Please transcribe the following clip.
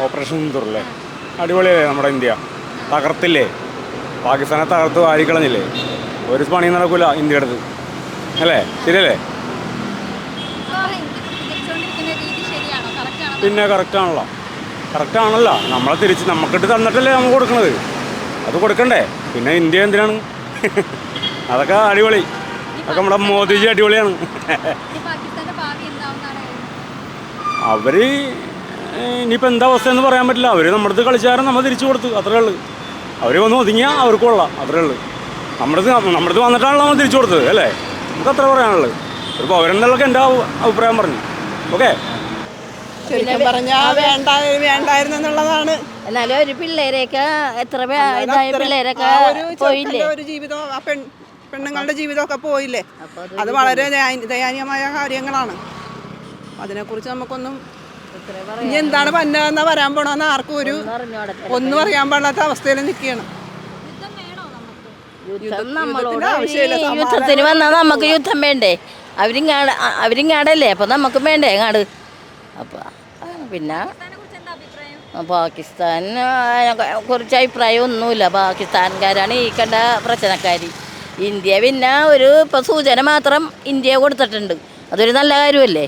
Operation സിന്ദൂറല്ലേ, അടിപൊളിയല്ലേ നമ്മുടെ India, തകർത്തില്ലേ, പാകിസ്ഥാനെ തകർത്ത് വാരിക്കളഞ്ഞില്ലേ, ഒരു പണി നടക്കില്ല ഇന്ത്യയുടെ അടുത്ത് അല്ലേ, ശരിയല്ലേ? പിന്നെ കറക്റ്റാണല്ലോ, നമ്മളെ തിരിച്ച് നമുക്കിട്ട് തന്നിട്ടല്ലേ നമുക്ക് കൊടുക്കണത്, അത് കൊടുക്കണ്ടേ, പിന്നെ ഇന്ത്യ എന്തിനാണ്? അതൊക്കെ അടിപൊളി, അതൊക്കെ നമ്മുടെ മോദിജി അടിപൊളിയാണ്. അവർ ഇനിയിപ്പോൾ എന്താ അവസ്ഥയെന്ന് പറയാൻ പറ്റില്ല, അവർ നമ്മുടെ അടുത്ത് കളിച്ചാലും നമ്മൾ തിരിച്ചു കൊടുത്തു, അത്രേ ഉള്ളൂ. അവർ വന്ന് ഒതുങ്ങിയാൽ അവർക്ക് കൊള്ളാം, അത്രേ ഉള്ളൂ. നമ്മുടെ അടുത്ത് വന്നിട്ടാണല്ലോ നമ്മൾ തിരിച്ചു കൊടുത്തത് അല്ലേ, നമുക്ക് അത്ര പറയാനുള്ളത്. ഒരു പൗരൻ എന്നുള്ളതൊക്കെ എൻ്റെ അഭിപ്രായം പറഞ്ഞു. ഓക്കെ, ശരിക്കും പറഞ്ഞാൽ വേണ്ടായിരുന്നു എന്നുള്ളതാണ്. എന്നാലും ഒരു പിള്ളേരൊക്കെ എത്ര ഇതായ പിള്ളേരൊക്കെ പോയില്ലേ, ഒരു ജീവിതം പെണ്ണുങ്ങളുടെ ജീവിതമൊക്കെ പോയില്ലേ, അത് വളരെ ദയനീയമായ കാര്യങ്ങളാണ്. അതിനെക്കുറിച്ച് നമുക്കൊന്നും ഇനി എന്താണ് പന്നതെന്നാ വരാൻ പോണെന്ന് ആർക്കും ഒന്നും അറിയാൻ പാടില്ലാത്ത അവസ്ഥയിൽ നിൽക്കുകയാണ്. യുദ്ധത്തിന് വന്നാൽ നമുക്ക് യുദ്ധം വേണ്ടേ? അവരിങ്ങാടല്ലേ, അപ്പം നമുക്കും വേണ്ടേ ഇങ്ങാട്. അപ്പം പിന്നെ പാകിസ്ഥാനെ കുറിച്ച് അഭിപ്രായം ഒന്നുമില്ല. പാകിസ്ഥാൻകാരാണ് ഈ കണ്ട പ്രശ്നക്കാർ. ഇന്ത്യ പിന്നെ ഇപ്പം സൂചന മാത്രം ഇന്ത്യ കൊടുത്തിട്ടുണ്ട്, അതൊരു നല്ല കാര്യമല്ലേ.